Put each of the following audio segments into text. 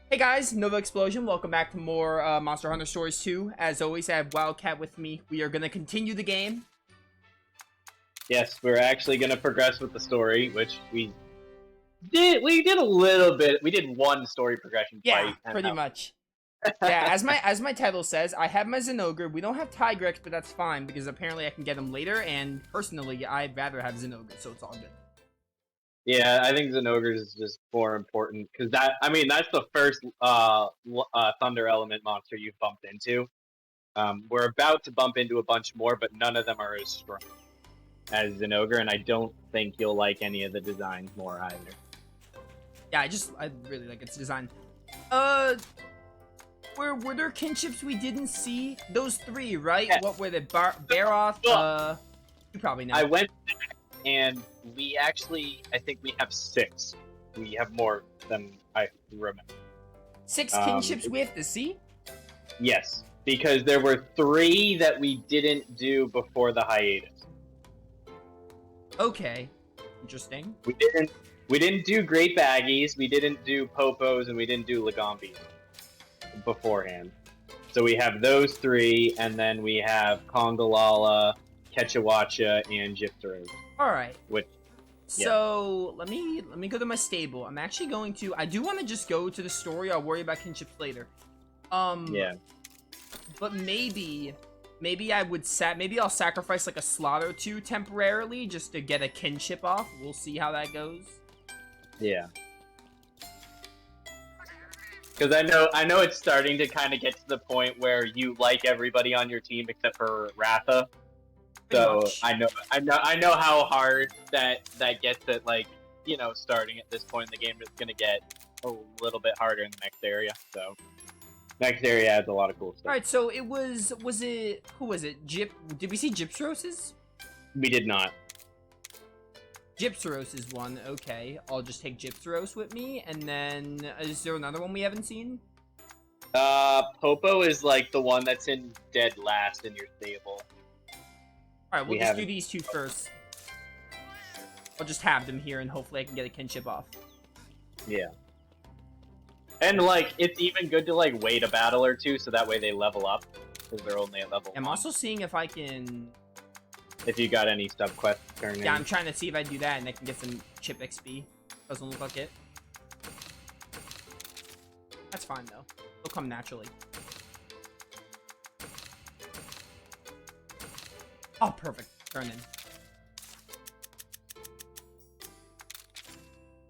Hey guys, Novaexplosion. Welcome back to more Monster Hunter Stories 2. As always, I have Wildcat with me. We are going to continue the game. Yes, we're actually going to progress with the story, which we did. We did a little bit. We did one story progression Yeah, fight, and pretty much. Yeah, as my title says, I have my Zenogre. We don't have Tigrex, but that's fine because apparently I can get him later. And personally, I'd rather have Zenogre, so it's all good. yeah, I think Zenogre is just more important because that's the first Thunder Element monster you've bumped into. We're about to bump into a bunch more, but none of them are as strong as Zenogre, and I don't think you'll like any of the designs more either. Yeah, I really like its design. Were there kinships we didn't see? Those three, right? Yeah. What were they? Baroth, you probably know. I went back and I think we have 6. We have more than I remember. 6 kinships we have to see? Yes, because there were 3 that we didn't do before the hiatus. Okay, interesting. We didn't do Great Baggies, we didn't do Popos, and we didn't do Lagombi beforehand. So we have those 3, and then we have Kongalala, Kechawacha, and Gypteros. All right. Which, so let me go to my stable. I'm actually going to. I do want to just go to the story. I'll worry about kinships later. Yeah. But maybe maybe I'll sacrifice like a slot or 2 temporarily just to get a kinship off. We'll see how that goes. Yeah. Because I know it's starting to kind of get to the point where you like everybody on your team except for Ratha. So I know how hard that gets at, like, starting at this point in the game. It's gonna get a little bit harder in the next area. So next area adds a lot of cool stuff. All right, so it was it who was it? Did we see Gypseroses? We did not. Gypseros is one. Okay, I'll just take Gypseros with me, and then is there another one we haven't seen? Popo is like the one that's in dead last in your stable. All right, we'll just do these 2 first. I'll just have them here, and hopefully I can get a kinship off. Yeah. And, like, it's even good to, like, wait a battle or 2, so that way they level up, because they're only at level 1. I'm also seeing if I can... If you got any sub-quests turning. Yeah, I'm trying to see if I do that, and I can get some chip XP. Doesn't look like it. That's fine, though. It'll come naturally. Oh, perfect. Turn in.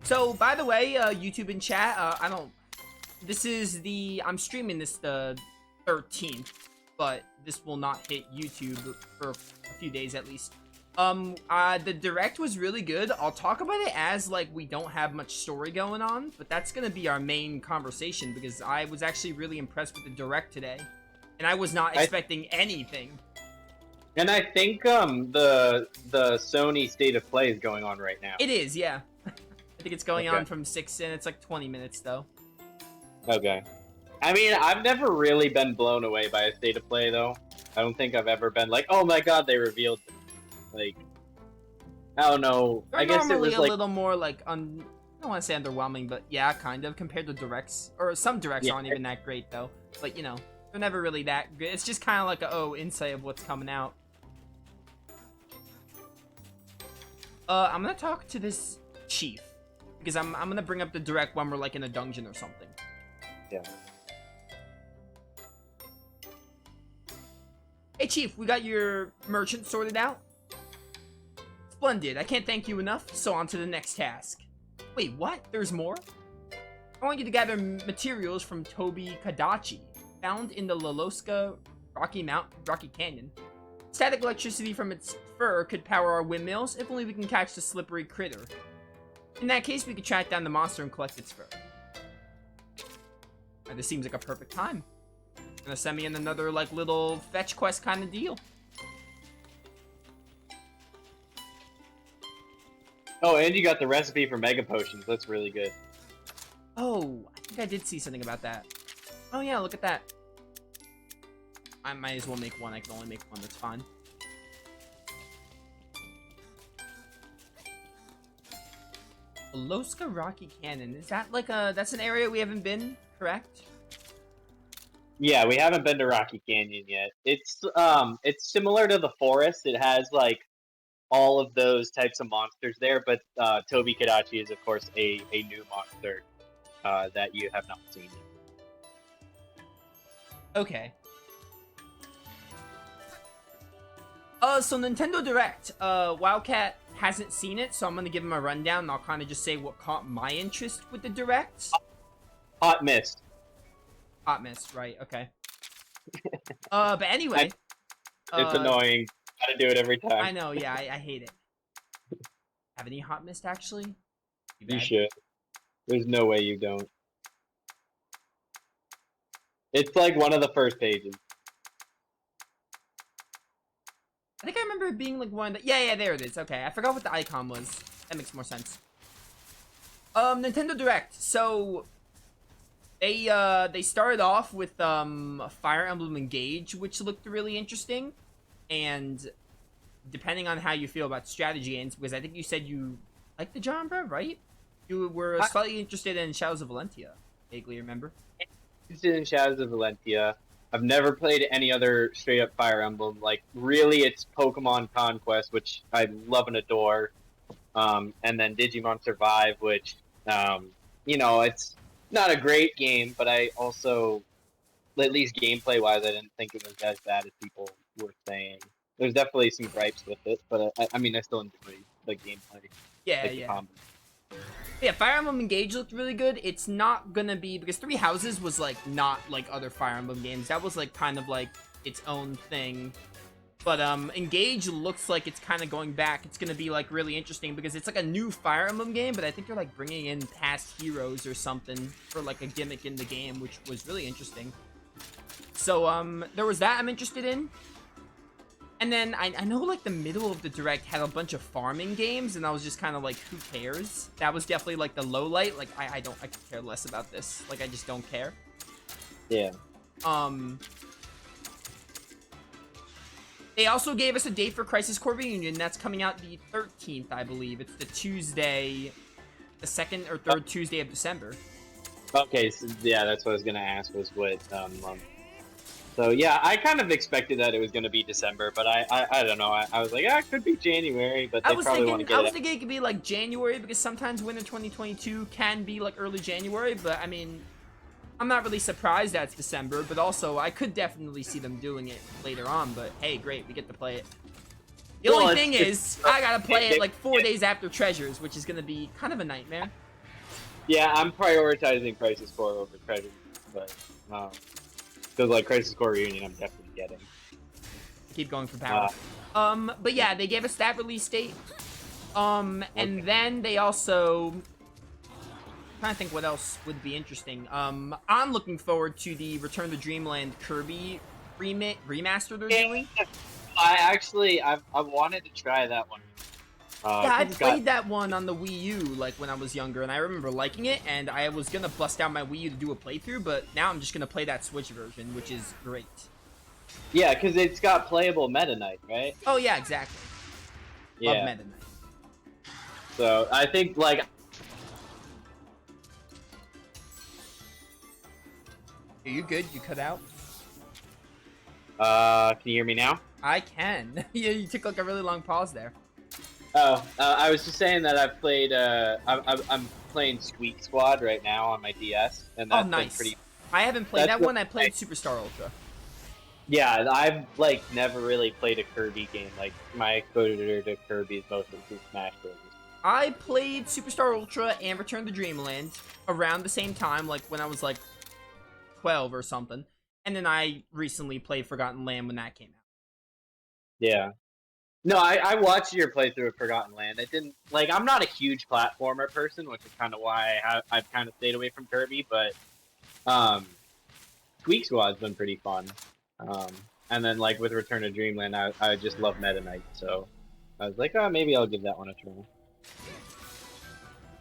So, by the way, YouTube and chat, I'm streaming this the 13th, but this will not hit YouTube for a few days at least. The direct was really good. I'll talk about it as, like, we don't have much story going on, but that's gonna be our main conversation because I was actually really impressed with the direct today, and I was not expecting anything. And I think the Sony State of Play is going on right now. It is, yeah. I think it's going on from 6 in. It's like 20 minutes though. Okay. I mean, I've never really been blown away by a State of Play though. I don't think I've ever been like, oh my god, they revealed it. Like, I don't know. They're I guess it normally was a like little more like I don't want to say underwhelming, but yeah, kind of compared to directs. Or some directs aren't even that great though. But they're never really that good. It's just kind of like insight of what's coming out. I'm gonna talk to this chief because I'm gonna bring up the direct when we're like in a dungeon or something. Yeah. Hey chief, we got your merchant sorted out? Splendid, I can't thank you enough, so on to the next task. Wait, what? There's more? I want you to gather materials from Toby Kadachi, found in the Loloska Rocky Canyon. Static electricity from its fur could power our windmills, if only we can catch the slippery critter. In that case, we could track down the monster and collect its fur. This seems like a perfect time. Gonna send me in another, like, little fetch quest kind of deal. Oh, and you got the recipe for Mega Potions. That's really good. Oh, I think I did see something about that. Oh yeah, look at that. I might as well make one. I can only make one. That's fine. Loloska Rocky Canyon. Is that like that's an area we haven't been, correct? Yeah, we haven't been to Rocky Canyon yet. It's similar to the forest. It has like all of those types of monsters there, but Toby Kadachi is of course a new monster that you have not seen. Okay. So Nintendo Direct. Wildcat hasn't seen it, so I'm gonna give him a rundown, and I'll kind of just say what caught my interest with the Direct. Hot Mist. Hot Mist, right? Okay. But anyway, It's annoying. Gotta do it every time. I know. Yeah, I hate it. Have any Hot Mist actually? You should. There's no way you don't. It's like one of the first pages. I think I remember it being like one that... Yeah, there it is. Okay, I forgot what the icon was. That makes more sense. Nintendo Direct. So, they started off with, Fire Emblem Engage, which looked really interesting. And depending on how you feel about strategy games, because I think you said you like the genre, right? You were slightly interested in Shadows of Valentia. Vaguely remember. Interested in Shadows of Valentia. I've never played any other straight up Fire Emblem. Like, really, it's Pokemon Conquest, which I love and adore. And then Digimon Survive, which, you know, it's not a great game, but I also, at least gameplay wise, I didn't think it was as bad as people were saying. There's definitely some gripes with it, but I mean, I still enjoy the gameplay. Yeah, like yeah. Yeah, Fire Emblem Engage looked really good. It's not gonna be, because Three Houses was like not like other Fire Emblem games. That was like kind of like its own thing. But Engage looks like it's kind of going back. It's gonna be like really interesting because it's like a new Fire Emblem game, but I think they're like bringing in past heroes or something for like a gimmick in the game, which was really interesting. So there was that I'm interested in. And then I know like the middle of the Direct had a bunch of farming games, and I was just kind of like, who cares? That was definitely like the low light. Like I could care less about this. Like I just don't care. Yeah. They also gave us a date for Crisis Core Reunion. That's coming out the 13th, I believe. It's the Tuesday, the second or third Tuesday of December. Okay, so yeah, that's what I was gonna ask, was what month. So yeah, I kind of expected that it was gonna be December, but I don't know. I was like, it could be January, but they probably want to get it. I was thinking it could be like January, because sometimes winter 2022 can be like early January. But I mean, I'm not really surprised that's December. But also, I could definitely see them doing it later on. But hey, great, we get to play it. The only thing is, I gotta play it like 4 days after Treasures, which is gonna be kind of a nightmare. Yeah, I'm prioritizing Crisis Core over Treasures, but because like Crisis Core Reunion, I'm definitely getting. Keep going for power. But yeah, they gave us that release date. And then they also... I'm trying to think what else would be interesting. I'm looking forward to the Return to Dreamland Kirby remaster they're doing. I wanted to try that one. Yeah, I played that one on the Wii U, like, when I was younger, and I remember liking it, and I was gonna bust out my Wii U to do a playthrough, but now I'm just gonna play that Switch version, which is great. Yeah, because it's got playable Meta Knight, right? Oh, yeah, exactly. Yeah. Love Meta Knight. So, I think, like... Are you good? You cut out? Can you hear me now? I can. You took, like, a really long pause there. Oh, I was just saying that I've played, I'm playing Squeak Squad right now on my DS, and that's nice. pretty... I haven't played that one. I played Superstar Ultra. Yeah, I've, like, never really played a Kirby game. Like, my exposure to Kirby is mostly through Smash Bros. I played Superstar Ultra and Return to Dreamland around the same time, like, when I was, like, 12 or something. And then I recently played Forgotten Land when that came out. Yeah. No, I watched your playthrough of Forgotten Land. It didn't, like, I'm not a huge platformer person, which is kind of why I've kind of stayed away from Kirby, but Squeak Squad's been pretty fun. And then, like, with Return to Dreamland, I just love Meta Knight, so I was like, oh, maybe I'll give that one a try.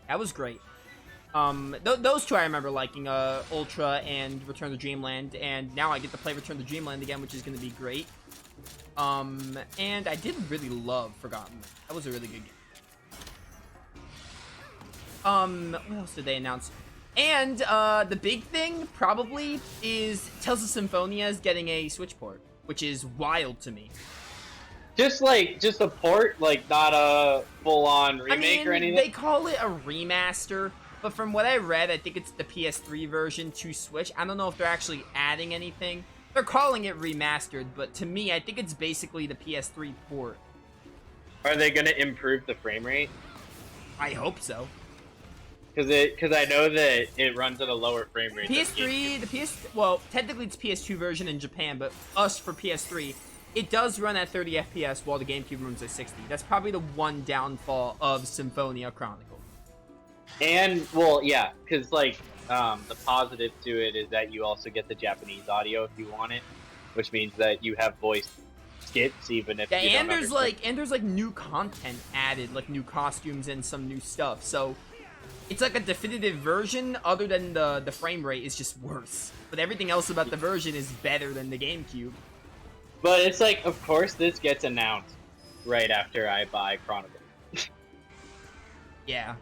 That was great. Those two I remember liking, Ultra and Return to Dreamland, and now I get to play Return to Dreamland again, which is going to be great. And I did really love Forgotten Land. That was a really good What else did they announce? And, the big thing, probably, is Tales of Symphonia is getting a Switch port, which is wild to me. Just a port, like not a full-on remake or anything? They call it a remaster, but from what I read, I think it's the PS3 version to Switch. I don't know if they're actually adding anything. They're calling it remastered, but to me, I think it's basically the PS3 port. Are they gonna improve the frame rate? I hope so. Because I know that it runs at a lower frame rate. PS3, well, technically it's PS2 version in Japan, but us for PS3, it does run at 30 FPS while the GameCube runs at 60. That's probably the one downfall of Symphonia Chronicle. And, well, yeah, because, like, the positive to it is that you also get the Japanese audio if you want it, which means that you have voice skits even if you don't understand. And there's new content added, like new costumes and some new stuff. So it's like a definitive version, other than the frame rate is just worse. But everything else about the version is better than the GameCube. But it's like, of course, this gets announced right after I buy Chronicle. Yeah.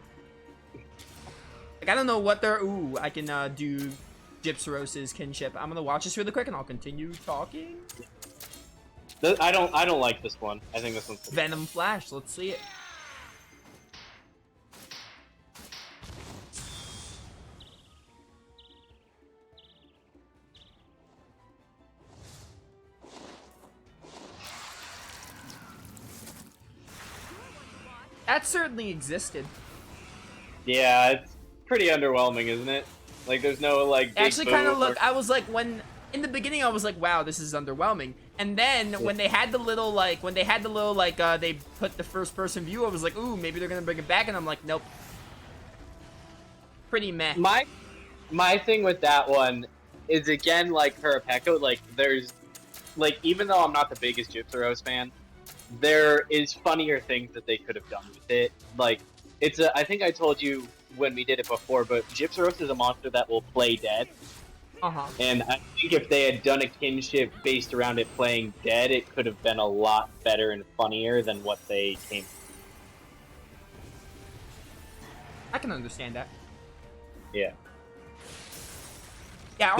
Like, I don't know what they're... Ooh, I can do Gypsaros's kinship. I'm gonna watch this really quick and I'll continue talking. I don't like this one. I think this one's... Venom Flash, let's see it. That certainly existed. Yeah, it's pretty underwhelming, isn't it? Like, there's no, like, big actually kind of looked... I was like, in the beginning, I was like, wow, this is underwhelming. And then, when they had the little, they put the first-person view, I was like, ooh, maybe they're gonna bring it back, and I'm like, nope. Pretty meh. My thing with that one is, again, like Hirapeko, like, there's... Like, even though I'm not the biggest Gypsaros fan, there is funnier things that they could have done with it. Like, I think I told you when we did it before, but Gypsaros is a monster that will play dead. And I think if they had done a kinship based around it playing dead, it could have been a lot better and funnier than what they came to. I can understand that. Yeah. Yeah,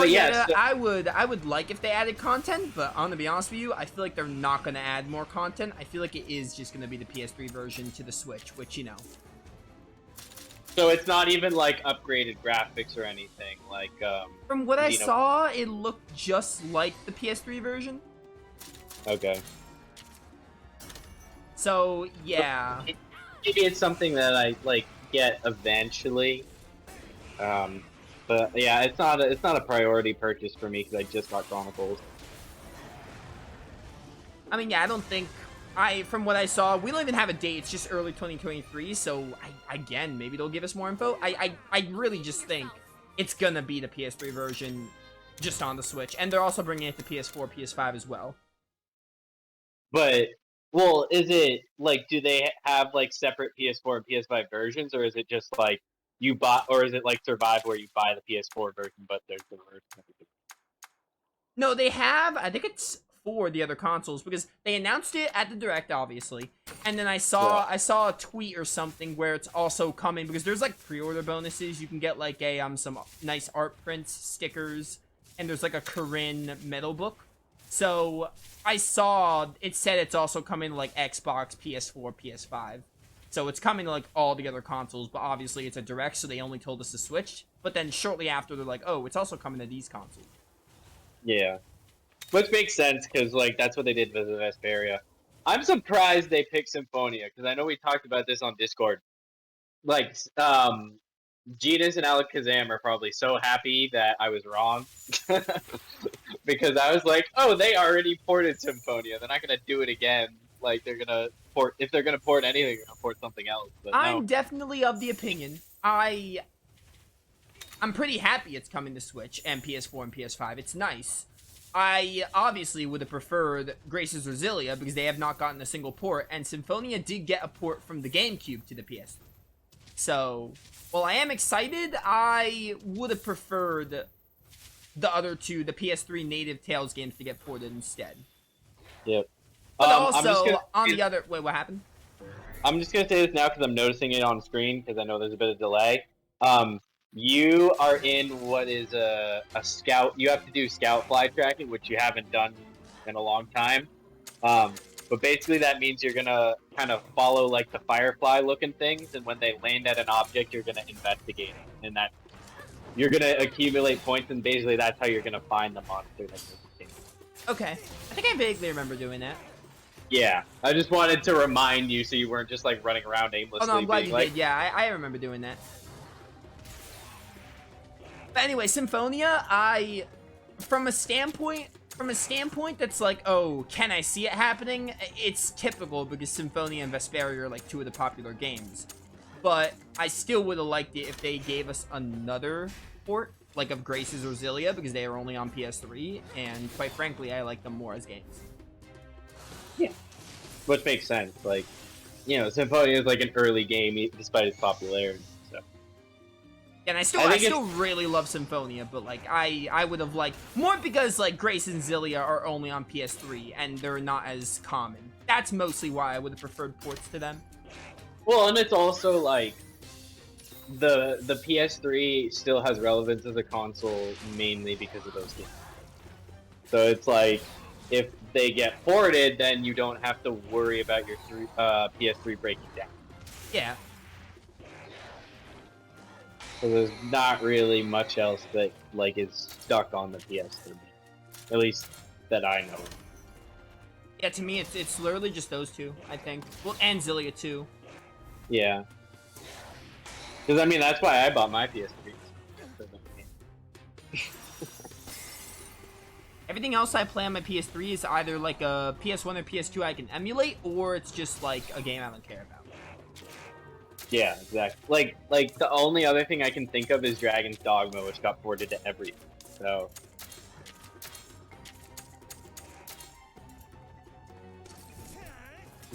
I would like if they added content, but I'm gonna be honest with you, I feel like they're not gonna add more content. I feel like it is just gonna be the PS3 version to the Switch, which, you know. So it's not even like upgraded graphics or anything, like from what I saw, it looked just like the PS3 version. Okay. So yeah. Maybe it's something that I like get eventually. But yeah, it's not a priority purchase for me because I just got Chronicles. I mean, yeah, I don't think from what I saw, we don't even have a date. It's just early 2023. So again, maybe they'll give us more info. I really just think it's gonna be the PS3 version, just on the Switch, and they're also bringing it to PS4, PS5 as well. But well, is it like, do they have like separate PS4 and PS5 versions, or is it just like you buy, or is it like Survive where you buy the PS4 version but there's the version? No, they have. I think it's for the other consoles because they announced it at the Direct, obviously, and then I saw a tweet or something where it's also coming because there's like pre-order bonuses. You can get like some nice art prints, stickers, and there's like a Corinne metal book. So I saw it said it's also coming to like Xbox, PS4, PS5. So it's coming to like all the other consoles, but obviously it's a Direct, so they only told us to Switch. But then shortly after, they're like, oh, it's also coming to these consoles. Yeah. Which makes sense, because, like, that's what they did with the Vesperia. I'm surprised they picked Symphonia, because I know we talked about this on Discord. Like, Genus and Alakazam are probably so happy that I was wrong. Because I was like, oh, they already ported Symphonia. They're not going to do it again. Like, they're going to port... If they're going to port anything, they're going to port something else. But I'm definitely of the opinion. I'm pretty happy it's coming to Switch and PS4 and PS5. It's nice. I obviously would have preferred Grace's Rosilia because they have not gotten a single port, and Symphonia did get a port from the GameCube to the PS3. So, while I am excited, I would have preferred the other two, the PS3 native Tales games, to get ported instead. Yep. But also, on the other... Wait, what happened? I'm just gonna say this now because I'm noticing it on screen because I know there's a bit of delay. You are in what is a scout. You have to do scout fly tracking, which you haven't done in a long time. But basically that means you're gonna kind of follow like the firefly looking things, and when they land at an object, you're gonna investigate it, and that you're gonna accumulate points, and basically that's how you're gonna find the monster that's in the Okay. I think I vaguely remember doing that. Yeah, I just wanted to remind you so you weren't just like running around aimlessly. Oh no, I'm glad being you like, did. Yeah, I remember doing that. But anyway, Symphonia, from a standpoint that's like, oh, can I see it happening? It's typical because Symphonia and Vesperia are like two of the popular games. But I still would have liked it if they gave us another port, like of Graces or Zillia, because they are only on PS3, and quite frankly, I like them more as games. Yeah, which makes sense. Like, you know, Symphonia is like an early game despite its popularity. So. And I still really love Symphonia, but like I would have liked more because like Grace and Zillia are only on PS3 and they're not as common. That's mostly why I would have preferred ports to them. Well, and it's also like the PS3 still has relevance as a console mainly because of those games. So it's like if they get ported, then you don't have to worry about your PS3 breaking down. Yeah. So there's not really much else that like is stuck on the PS3, at least that I know. Yeah, to me it's literally just those two, I think. Well, and Zillia too. Yeah. Because I mean that's why I bought my PS3. Everything else I play on my PS3 is either like a PS1 or PS2 I can emulate, or it's just like a game I don't care about. Yeah, exactly. Like the only other thing I can think of is Dragon's Dogma, which got ported to everything. So.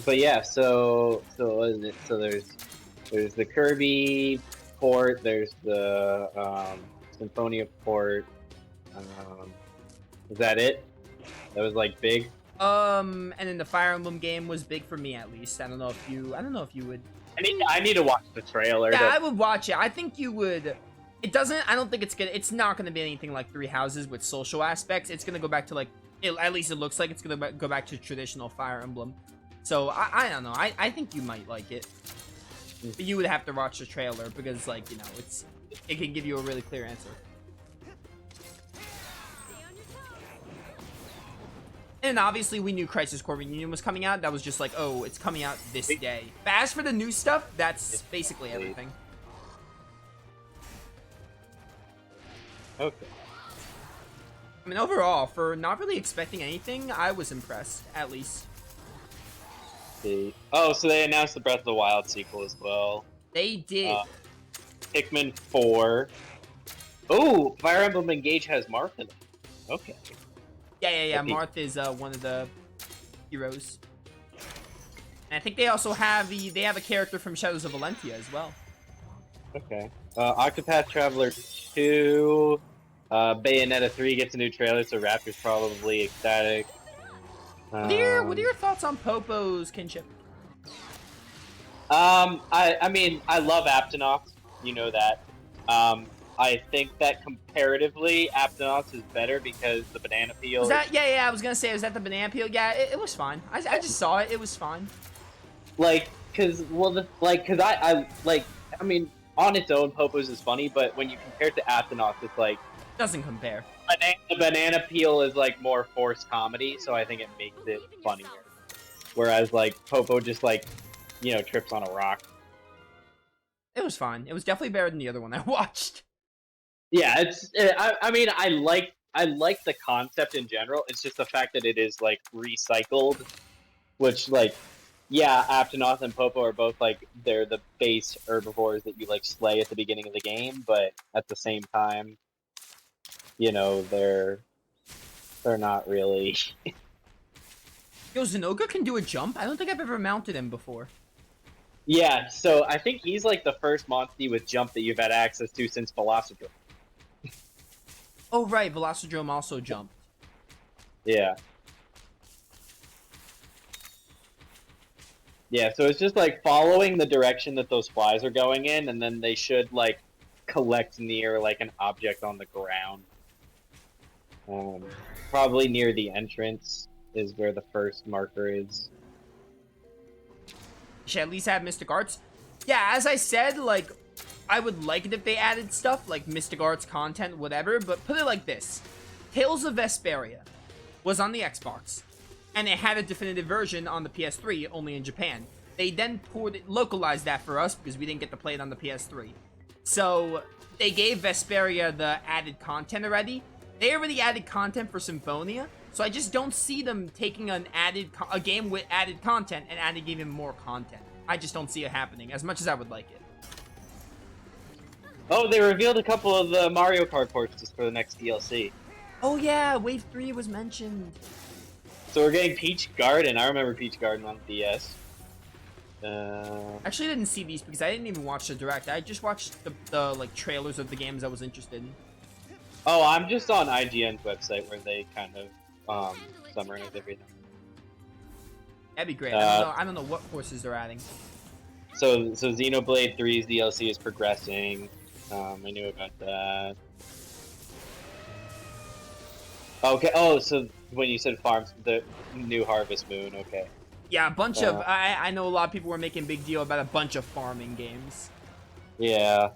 But yeah, so what is it? So there's the Kirby port, there's the Symphonia port. Is that it? That was like big. And then the Fire Emblem game was big for me at least. I don't know if you would. I need to watch the trailer. Yeah, I would watch it. I think you would. It doesn't. I don't think it's not gonna be anything like Three Houses with social aspects. It's gonna go back to like. At least it looks like it's gonna go back to traditional Fire Emblem. So I don't know. I think you might like it. But you would have to watch the trailer because like it can give you a really clear answer. And obviously we knew Crisis Core Reunion was coming out. That was just like, oh, it's coming out this day. But as for the new stuff, that's basically everything. Okay. I mean, overall, for not really expecting anything, I was impressed, at least. Oh, so they announced the Breath of the Wild sequel as well. They did. Pikmin 4. Oh, Fire Emblem Engage has Marth in it. Okay. Yeah. Marth is one of the heroes. And I think they also have a character from Shadows of Valentia as well. Okay. Octopath Traveler 2. Bayonetta 3 gets a new trailer, so Raptor's probably ecstatic. What are your thoughts on Popo's kinship? I mean, I love Aptonox. You know that. I think that comparatively, Aptonox is better because the banana peel. Yeah. I was gonna say, was that the banana peel? Yeah, it was fine. I just saw it. It was fine. I mean, on its own, Popo's is funny, but when you compare it to Aptonox, it's like doesn't compare. The banana peel is like more forced comedy, so I think it makes it funnier. Whereas like Popo just like, you know, trips on a rock. It was fine. It was definitely better than the other one I watched. Yeah, I mean, I like the concept in general. It's just the fact that it is like recycled, which like, yeah, Aptonoth and Popo are both like they're the base herbivores that you like slay at the beginning of the game, but at the same time, you know, they're not really. Yo, Zenoga can do a jump? I don't think I've ever mounted him before. Yeah, so I think he's like the first monster with jump that you've had access to since Velocidrome. Oh, right. Velocidrome also jumped. Yeah. Yeah, so it's just like following the direction that those flies are going in, and then they should like collect near like an object on the ground. Probably near the entrance is where the first marker is. Should at least have Mystic Arts. Yeah, as I said, like, I would like it if they added stuff like Mystic Arts content, whatever, but put it like this. Tales of Vesperia was on the Xbox, and it had a definitive version on the PS3, only in Japan. They then localized that for us because we didn't get to play it on the PS3. So they gave Vesperia the added content already. They already added content for Symphonia, so I just don't see them taking a game with added content and adding even more content. I just don't see it happening as much as I would like it. Oh, they revealed a couple of the Mario Kart ports just for the next DLC. Oh yeah, Wave 3 was mentioned. So we're getting Peach Garden. I remember Peach Garden on DS. Actually, I didn't see these because I didn't even watch the direct. I just watched the like trailers of the games I was interested in. Oh, I'm just on IGN's website where they kind of summarize everything. That'd be great. I don't know what courses they're adding. So Xenoblade 3's DLC is progressing. I knew about that. Okay. Oh, so when you said farms, the new Harvest Moon. Okay. Yeah, a bunch of. I know a lot of people were making a big deal about a bunch of farming games. Yeah.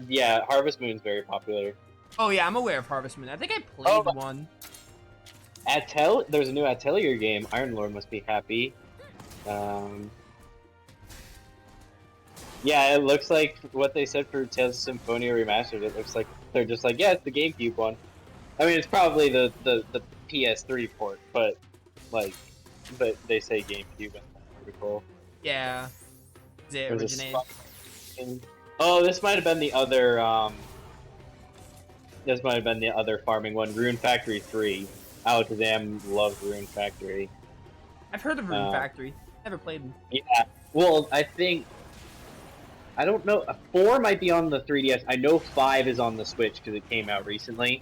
Yeah. Harvest Moon's very popular. Oh yeah, I'm aware of Harvest Moon. I think I played one. There's a new Atelier game. Iron Lord must be happy. Yeah, it looks like what they said for Tales of Symphonia Remastered. It looks like they're just like, yeah, it's the GameCube one. I mean, it's probably the PS3 port, but they say GameCube and that's pretty cool. Yeah. It originated. Oh, this might have been the other. This might have been the other farming one, Rune Factory 3. Alakazam loves Rune Factory. I've heard of Rune Factory. Never played them. Yeah. Well, I don't know. 4 might be on the 3DS. I know 5 is on the Switch because it came out recently.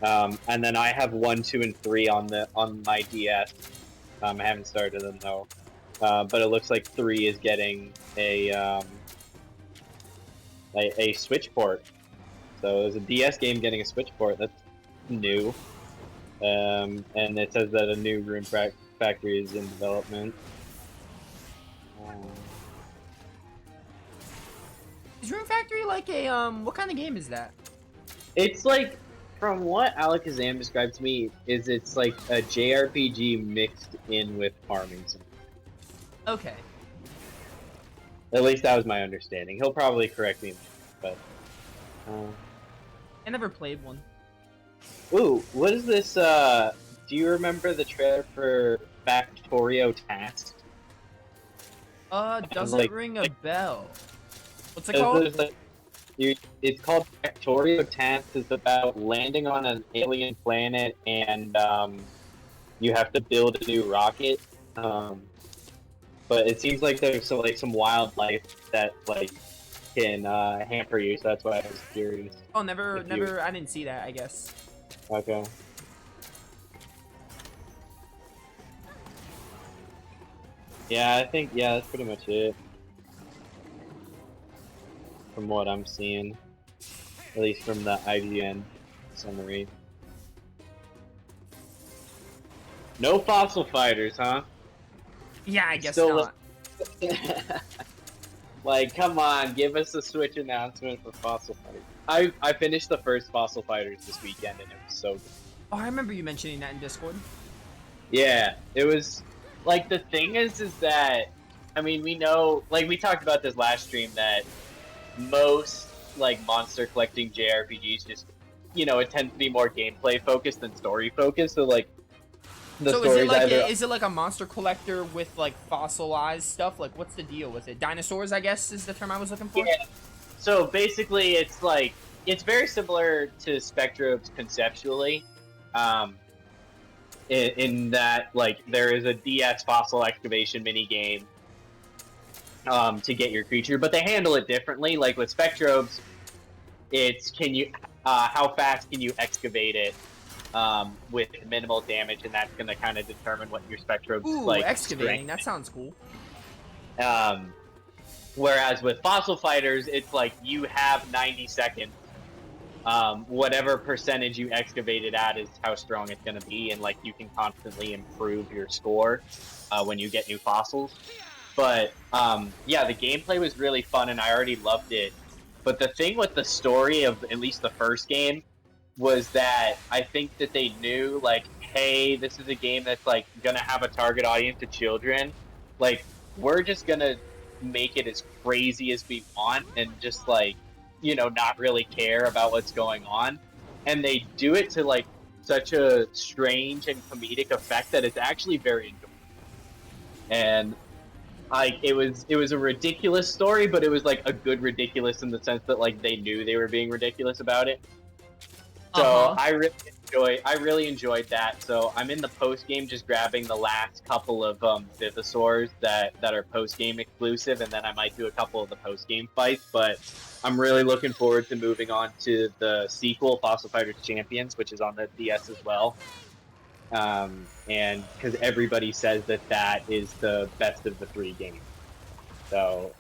And then I have 1, 2, and 3 on my DS. I haven't started them though. But it looks like 3 is getting a Switch port. So there's a DS game getting a Switch port. That's new. And it says that a new Rune Factory is in development. Is Rune Factory like a what kind of game is that? It's like, from what Alakazam described to me, it's like a JRPG mixed in with farming. Okay. At least that was my understanding. He'll probably correct me, but. I never played one. Ooh, what is this? Do you remember the trailer for Factorio Task? Doesn't ring a bell. What's it called? It's called Factorio Task. It's about landing on an alien planet and you have to build a new rocket. But it seems like there's some wildlife that can hamper you, so that's why I was curious. Oh, never. I didn't see that, I guess. Okay. Yeah, I think that's pretty much it. From what I'm seeing, at least from the IGN summary. No fossil fighters, huh? Yeah, I guess Still not. Like, come on, give us a Switch announcement for Fossil Fighters. I finished the first Fossil Fighters this weekend, and it was so good. Oh, I remember you mentioning that in Discord. Yeah, it was, like, the thing is that, I mean, we know, like, we talked about this last stream, that most, like, monster collecting JRPGs just, it tends to be more gameplay focused than story focused, so, like, so is it like a monster collector with like fossilized stuff? Like, what's the deal with it? Dinosaurs, I guess, is the term I was looking for. Yeah. So basically, it's very similar to Spectrobes conceptually, in that like there is a DS fossil excavation mini game to get your creature, but they handle it differently. Like with Spectrobes, it's how fast can you excavate it with minimal damage, and that's going to kind of determine what your Spectrobes like. Excavating, strength. that sounds cool. Um, Whereas with Fossil Fighters, it's like you have 90 seconds. Whatever percentage you excavate it at is how strong it's going to be, and like you can constantly improve your score when you get new fossils. But yeah, the gameplay was really fun, and I already loved it. But the thing with the story of at least the first game was that I think that they knew, like, hey, this is a game that's like gonna have a target audience of children. Like, we're just gonna make it as crazy as we want, and just like, not really care about what's going on. And they do it to like such a strange and comedic effect that it's actually very enjoyable. And like it was a ridiculous story, but it was like a good ridiculous in the sense that like they knew they were being ridiculous about it. So Uh-huh. I really enjoyed that. So I'm in the post game, just grabbing the last couple of Vivosaurs that are post game exclusive, and then I might do a couple of the post game fights. But I'm really looking forward to moving on to the sequel, Fossil Fighters Champions, which is on the DS as well. And because everybody says that is the best of the three games. So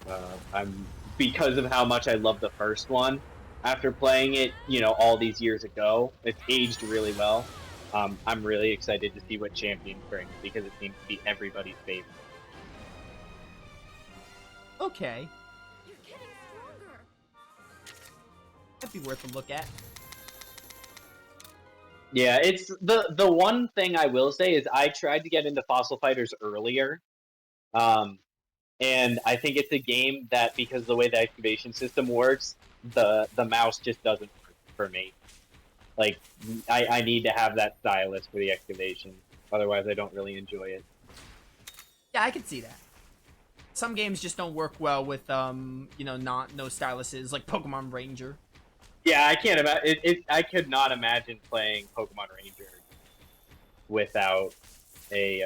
I'm because of how much I love the first one. After playing it, all these years ago, it's aged really well. I'm really excited to see what Champions brings because it seems to be everybody's favorite. Okay. That'd be worth a look at. Yeah, it's the one thing I will say is I tried to get into Fossil Fighters earlier, um, and I think it's a game that because of the way the excavation system works, the mouse just doesn't work for me. Like I need to have that stylus for the excavation. Otherwise, I don't really enjoy it. Yeah, I can see that. Some games just don't work well with not no styluses, like Pokemon Ranger. Yeah, I can't imagine. I could not imagine playing Pokemon Ranger without a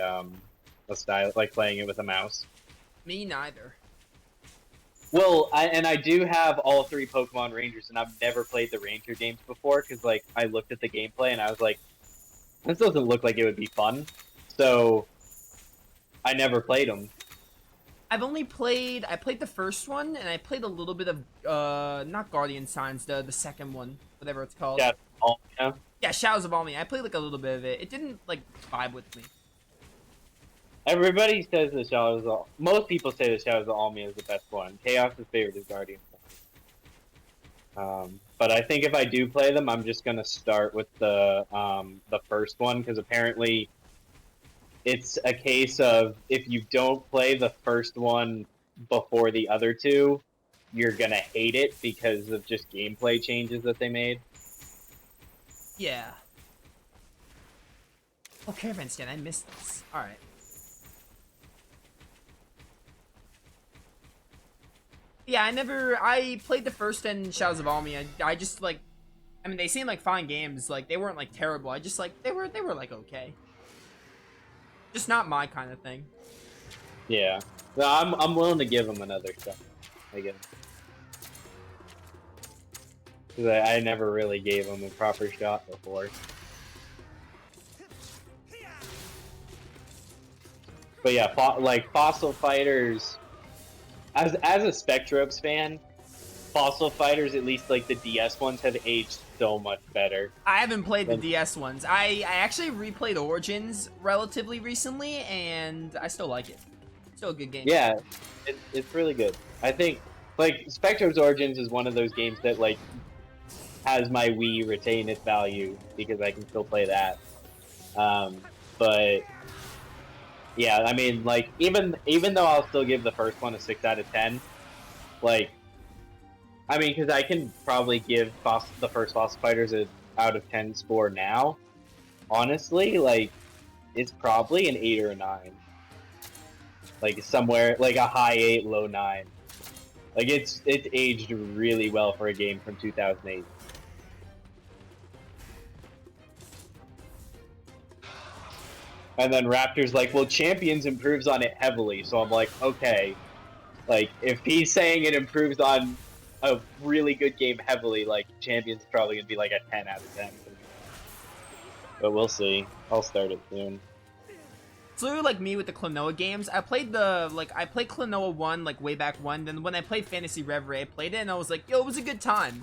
style, like playing it with a mouse. Me neither. Well, I do have all three Pokemon Rangers, and I've never played the Ranger games before because like I looked at the gameplay and I was like, this doesn't look like it would be fun. So I never played them. I played the first one, and I played a little bit of not Guardian Signs, the second one, whatever it's called. Yeah, all, yeah. Yeah, Shadows of Almia. I played like a little bit of it. It didn't like vibe with me. Everybody says the Shadows of... Most people say the Shadows of Almia is the best one. Chaos' favorite is Guardian. But I think if I do play them, I'm just gonna start with the first one, because apparently it's a case of if you don't play the first one before the other two, you're gonna hate it because of just gameplay changes that they made. Yeah. Oh, Caravan Stand. I missed this. All right. Yeah, I played the first and Shadows of Almia. I just like, I mean, they seem like fine games. Like they weren't like terrible. I just like they were like okay. Just not my kind of thing. Yeah, so I'm willing to give them another shot, I guess. 'Cause I never really gave them a proper shot before. But yeah, like Fossil Fighters, as a Spectropes fan, Fossil Fighters, at least like the DS ones, have aged so much better. I haven't played the DS ones. I actually replayed Origins relatively recently, and I still like it. Still a good game. Yeah, it's really good. I think like Spectropes Origins is one of those games that like has my Wii retain its value because I can still play that. But yeah, I mean, like even though I'll still give the first one a 6 out of 10, like I mean, because I can probably give the first Fossil Fighters a out of 10 score now. Honestly, like it's probably an 8 or a 9, like somewhere like a high 8, low 9. Like it's aged really well for a game from 2008. And then Raptor's like, well, Champions improves on it heavily. So I'm like, okay. Like, if he's saying it improves on a really good game heavily, like, Champions is probably going to be like a 10 out of 10. But we'll see. I'll start it soon. It's literally like me with the Klonoa games. I played Klonoa 1 like way back when. Then when I played Fantasy Reverie, I played it and I was like, yo, it was a good time.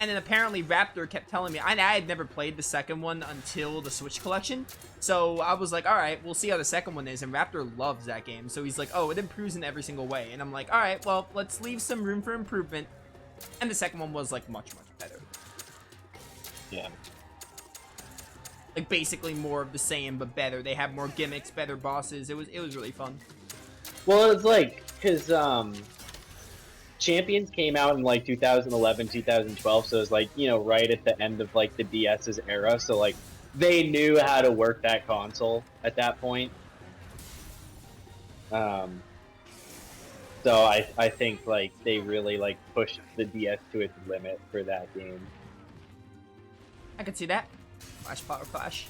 And then apparently Raptor kept telling me, I had never played the second one until the Switch collection. So I was like, all right, we'll see how the second one is. And Raptor loves that game. So he's like, oh, it improves in every single way. And I'm like, all right, well, let's leave some room for improvement. And the second one was like much, much better. Yeah. Like basically more of the same, but better. They have more gimmicks, better bosses. It was really fun. Well, it's like, because Champions came out in like 2011, 2012, so it's like, you know, right at the end of like the DS's era, so like they knew how to work that console at that point. So I think like they really like pushed the DS to its limit for that game. I could see that. Flash Power Flash.